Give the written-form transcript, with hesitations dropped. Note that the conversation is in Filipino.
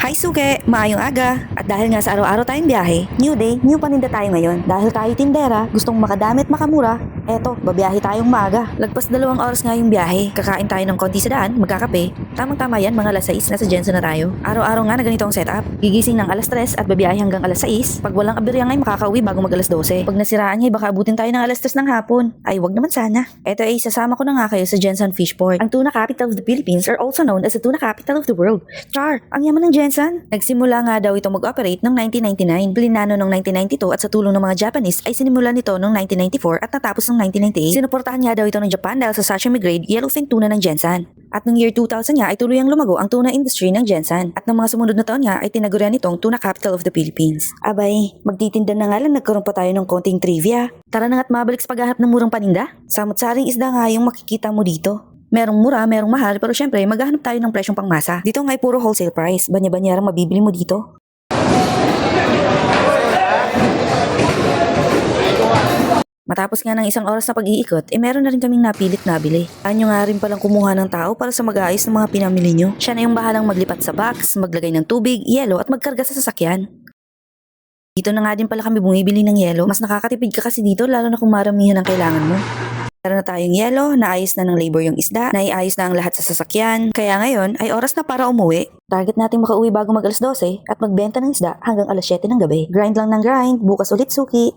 Hi Suke! Maayong aga! At dahil nga sa araw-araw tayong biyahe, new day, new paninda tayo ngayon. Dahil tayo tindera, gustong makadamit makamura, eto, babiyahe tayong maaga. Lagpas 2 oras nga yung biyahe. Kakain tayo ng konti sa daan, magkakape. Tamang-tama yan, mga alas 6 na sa Jensen na tayo. Araw-araw nga na ganito ang setup. Gigising ng alas 3 at babiyahe hanggang alas 6. Pag walang aberya nga'y makakauwi bago mag alas 12. Pag nasiraan niya, baka abutin tayo ng alas 3 ng hapon. Ay, wag naman sana. Eto ay sasama ko na nga kayo sa Jensen Fishport. Ang tuna capital of the Philippines are also known as the tuna capital of the world. Char! Ang yaman ng Jensen! Nagsimula nga daw itong mag-operate noong 1999. Plinano noong 1992 at sa tulong ng mga Japanese ay sinimulan nito noong 1994 at natapos noong 1998. Sinuportahan nga daw ito ng Japan dahil sa sashimi grade yellowfin tuna ng Jensen. At noong year 2000 nga ay tuluyang lumago ang tuna industry ng Jensen. At ng mga sumunod na taon nga ay tinagurian itong tuna capital of the Philippines. Abay, magtitinda na nga lang nagkaroon pa tayo ng konting trivia. Tara na nga't mabalik sa paghahanap ng murang paninda. Samot-saring isda nga yung makikita mo dito. Merong mura, merong mahal, pero syempre maghahanap tayo ng presyong pangmasa. Dito nga ay puro wholesale price. Banya-banyarang mabibili mo dito. Matapos nga ng 1 oras na pag-iikot, meron na rin kaming napilit nabili. Anyo nga rin palang kumuha ng tao para sa mag-aayos ng mga pinamili nyo. Siya na yung bahalang maglipat sa box, maglagay ng tubig, yelo at magkarga sa sasakyan. Dito na nga din pala kami bumibili ng yelo. Mas nakakatipid ka kasi dito lalo na kung maramihan ang kailangan mo. Meron na tayong yelo, naayos na ng labor yung isda, naiayos na ang lahat sa sasakyan. Kaya ngayon ay oras na para umuwi. Target natin makauwi bago mag alas 12 at magbenta ng isda hanggang alas 7 ng gabi. Grind lang ng grind, bukas ulit suki.